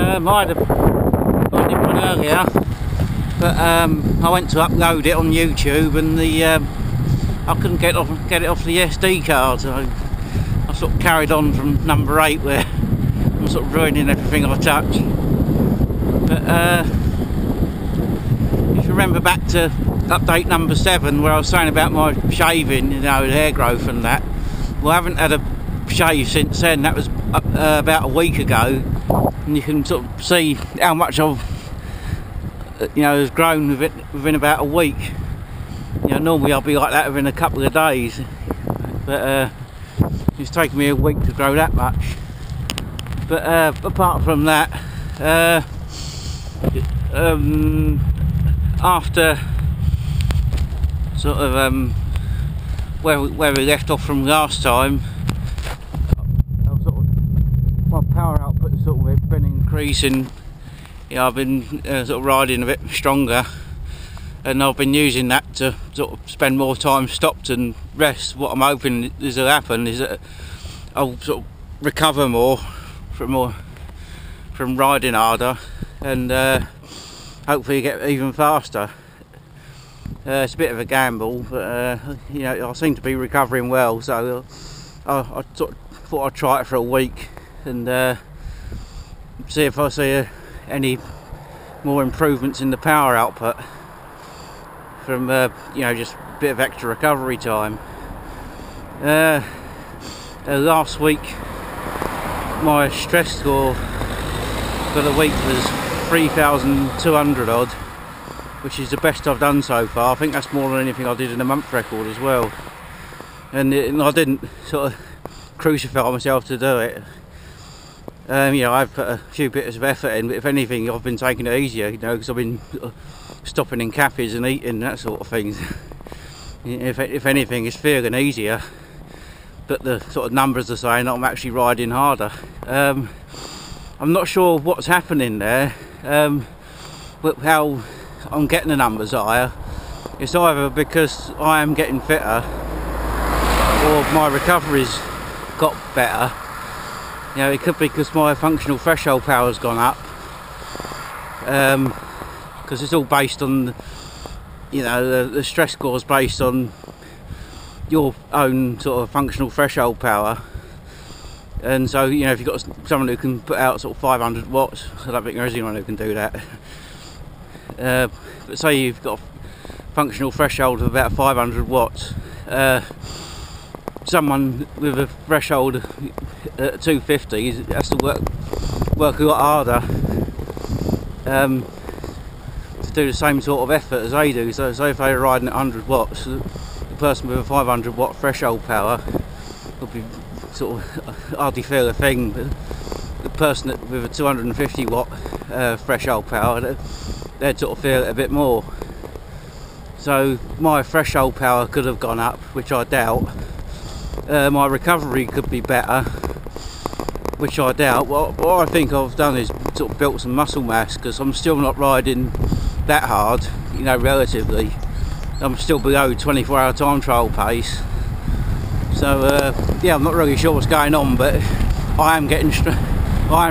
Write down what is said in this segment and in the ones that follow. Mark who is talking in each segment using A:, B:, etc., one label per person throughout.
A: I did one earlier, but I went to upload it on YouTube and I couldn't get it off the SD card, so I sort of carried on from number 8 where I'm sort of ruining everything I touch. But if you remember back to update number 7 where I was saying about my shaving, you know, hair growth and that, well, I haven't had a shave since then. That was about a week ago, and you can sort of see how much I've, you know, has grown within about a week. You know, normally I'll be like that within a couple of days, but it's taken me a week to grow that much. But apart from that, after sort of where we left off from last time, my power output has sort of been increasing. You know, I've been sort of riding a bit stronger, and I've been using that to sort of spend more time stopped and rest. What I'm hoping is will happen is that I'll sort of recover more from riding harder, and hopefully get even faster. It's a bit of a gamble, but you know, I seem to be recovering well, so I sort of thought I'd try it for a week and see if I see any more improvements in the power output from you know, just a bit of extra recovery time. Last week my stress score for the week was 3,200 odd, which is the best I've done so far. I think that's more than anything I did in a month record as well, and I didn't sort of crucify myself to do it. You know, I've put a few bits of effort in, but if anything I've been taking it easier, you know, because I've been stopping in cappies and eating, that sort of thing. If anything, it's feeling easier, but the sort of numbers are saying I'm actually riding harder. I'm not sure what's happening there, but how I'm getting the numbers higher. It's either because I am getting fitter or my recovery's got better. You know, it could be because my functional threshold power's gone up, because it's all based on, you know, the stress score is based on your own sort of functional threshold power. And so, you know, if you've got someone who can put out sort of 500 watts, I don't think there is anyone who can do that. But say you've got a functional threshold of about 500 watts, someone with a threshold at 250 has to work a lot harder to do the same sort of effort as they do. So if they're riding at 100 watts, the person with a 500 watt threshold power will be sort of hardly feel a thing, but the person with a 250 watt threshold power, they'd sort of feel it a bit more. So my threshold power could have gone up, which I doubt. My recovery could be better, which I doubt. What I think I've done is sort of built some muscle mass, because I'm still not riding that hard, you know, relatively. I'm still below 24-hour time trial pace. So yeah, I'm not really sure what's going on, but I am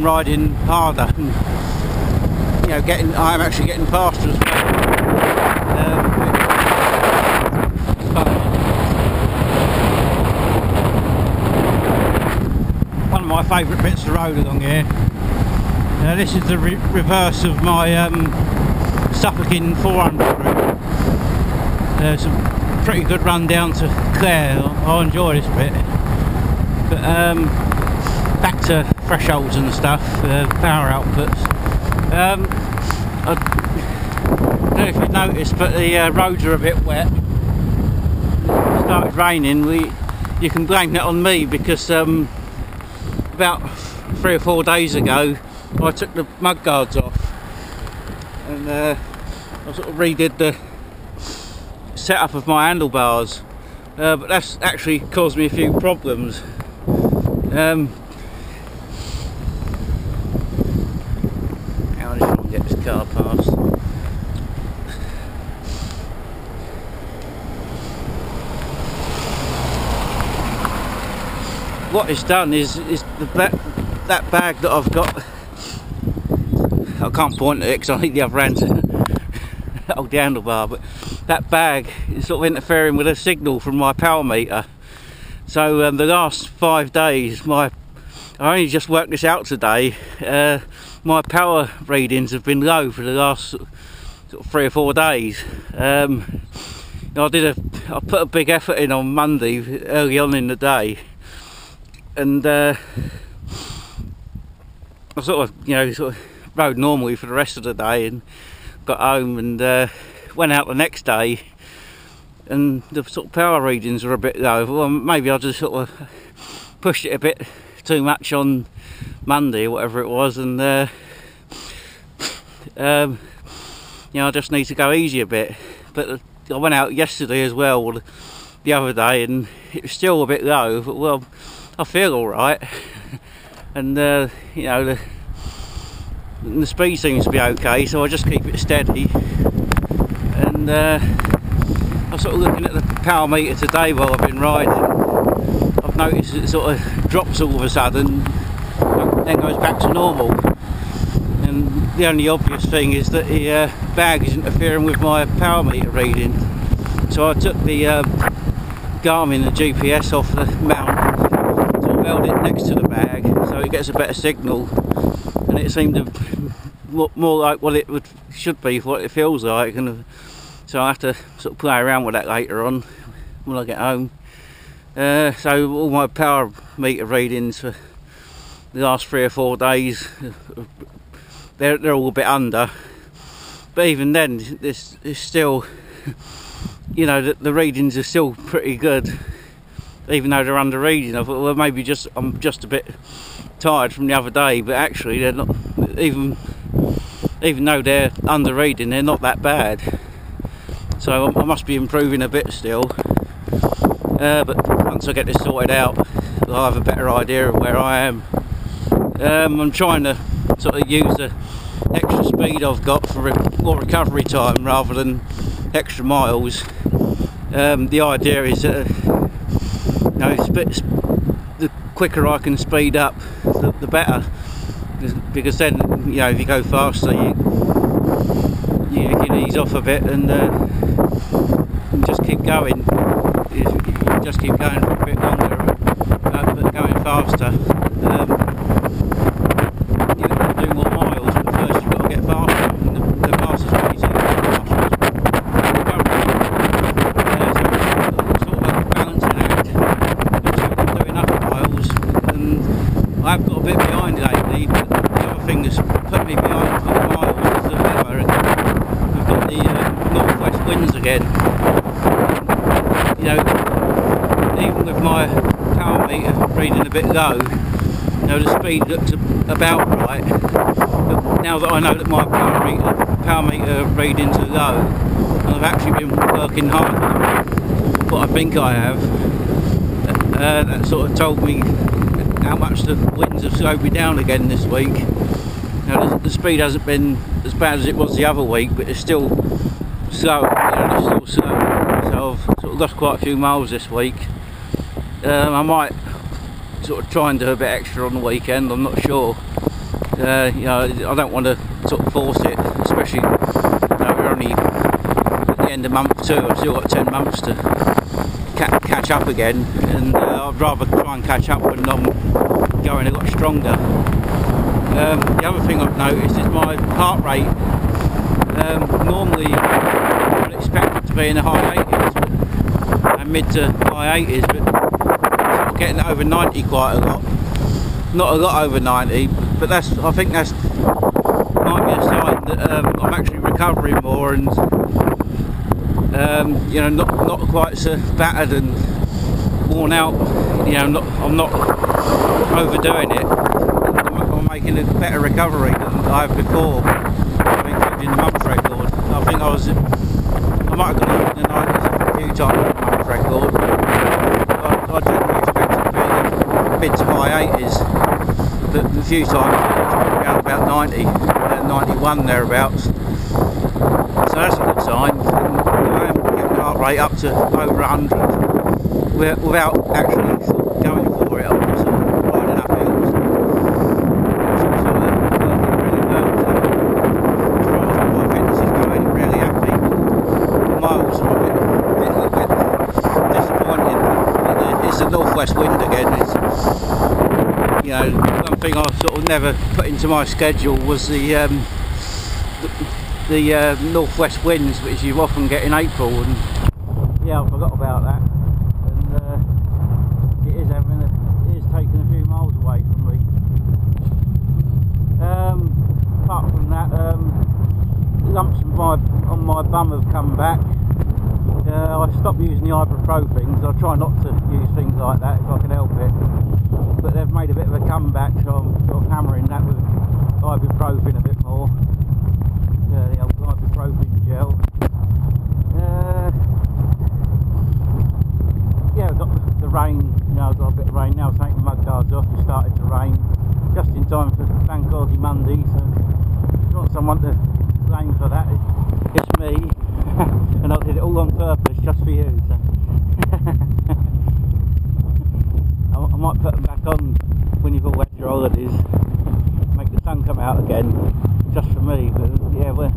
A: riding harder, and, you know, I am actually getting faster as well. One of my favourite bits to road along here. This is the reverse of my Suffolkin 400 route. It's a pretty good run down to Clare. I enjoy this bit. But back to thresholds and stuff, power outputs. I don't know if you've noticed, but the roads are a bit wet. It started raining. You can blame that on me, because about 3 or 4 days ago I took the mud guards off, and I sort of redid the setup of my handlebars, but that's actually caused me a few problems. How did I get this car past? What it's done is that bag that I've got I can't point at it because I need the other hand to hold the handlebar, but that bag is sort of interfering with a signal from my power meter. So the last 5 days, I only just worked this out today, my power readings have been low for the last sort of 3 or 4 days. I put a big effort in on Monday early on in the day, and I sort of rode normally for the rest of the day and got home and went out the next day, and the sort of power readings were a bit low. Well, maybe I just sort of pushed it a bit too much on Monday or whatever it was, and I just need to go easy a bit. But I went out yesterday as well, or the other day, and it was still a bit low, but well, I feel alright. And the speed seems to be okay, so I just keep it steady. And I'm sort of looking at the power meter today while I've been riding. I've noticed it sort of drops all of a sudden, and then goes back to normal. And the only obvious thing is that the bag is interfering with my power meter reading. So I took the Garmin, the GPS, off the mount, sort of held it next to the bag so it gets a better signal, and it seemed to more like what it should be, what it feels like. And so I have to sort of play around with that later on when I get home. So all my power meter readings for the last 3 or 4 days, they're all a bit under, but even then this is still, the readings are still pretty good, even though they're under reading. I thought, well, maybe I'm just a bit tired from the other day, but actually they're not, even though they're under reading, they're not that bad. So I must be improving a bit still, but once I get this sorted out, I'll have a better idea of where I am. I'm trying to sort of use the extra speed I've got for more recovery time rather than extra miles. The idea is that the quicker I can speed up, the better, because then if you go faster, you can ease off a bit and just keep going. You just keep going for a bit longer, but going faster. You can do more miles, but first you've got to get faster. And the fastest way to get faster is sort of like a balancing act. I'm doing enough miles, and I've got a bit behind lately. But the other thing that's put me behind for the miles is the weather. We've got the northwest winds again. Even with my power meter reading a bit low, the speed looks about right. But now that I know that my power meter readings are low, and I've actually been working harder than what I think I have, that sort of told me how much the winds have slowed me down again this week. The speed hasn't been as bad as it was the other week, but it's still slow. It's still slow. So I've sort of lost quite a few miles this week. I might sort of try and do a bit extra on the weekend, I'm not sure. I don't want to sort of force it, especially we're only at the end of month 2. I've still got 10 months to catch up again, and I'd rather try and catch up when I'm going a lot stronger. The other thing I've noticed is my heart rate. Normally I would expect it to be in the high 80s, and mid to high 80s, but I'm getting it over 90 quite a lot. Not a lot over 90, but I think that's might be a sign that I'm actually recovering more, and not quite so battered and worn out. I'm not overdoing it. I'm making a better recovery than I have before, including the month record. I think I might have gone over the 90s a few times on the month record. I generally expect it to be mid to high 80s, but a few times it's around about 90, 91 thereabouts. So that's a good sign. I am getting the heart rate up to over 100 without actually sort of going for it. I'm just sort of riding up hills. It's sort of working really well. So you know, one thing I sort of never put into my schedule was the northwest winds, which you often get in April, and yeah, I forgot about that. And it is taking a few miles away from me. Apart from that, lumps on my bum have come back. I stopped using the ibuprofen because I try not to use things like that if I can help it. But they've made a bit of a comeback, so I'm sort of hammering that with ibuprofen a bit more. The old ibuprofen gel. Yeah, I've got the rain, you know, I've got a bit of rain now, taking the mud guards off. It started to rain just in time for Bank Holiday Monday, so if you want someone to blame for that, it's me. And I did it all on purpose just for you, so. I might put them back on when you've all had your holidays, make the sun come out again, just for me. But yeah, we've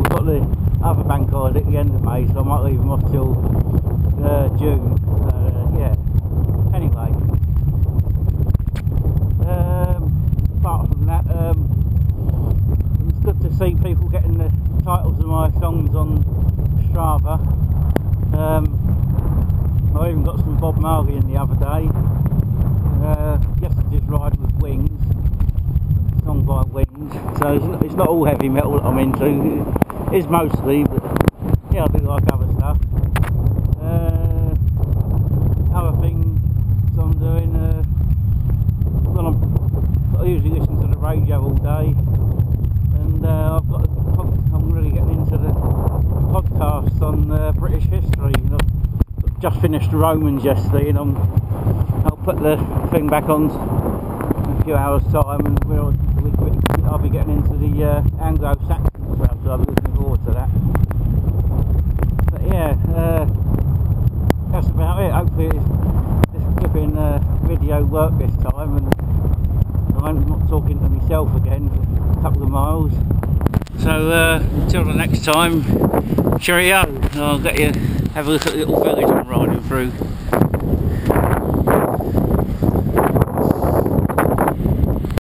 A: got the other bank holiday at the end of May, so I might leave them off till June. Yeah. Anyway, apart from that, it's good to see people getting the titles of my songs on Strava. I even got some Bob Marley in the other day. Yesterday's Ride with Wings, song by Wings. So it's not all heavy metal that I'm into. It is mostly, but yeah, I do like other stuff. Other things I'm doing, I usually listen to the radio all day, and I'm really getting into the podcasts on British history. I've just finished the Romans yesterday, and I'll put the thing back on in a few hours' time, and I'll be getting into the Anglo-Saxon stuff, so I'm looking forward to that. But yeah, that's about it. Hopefully this flipping video worked this time, and I'm not talking to myself again for a couple of miles. So until the next time, cheerio. I'll get you have a look at the little village I'm riding through.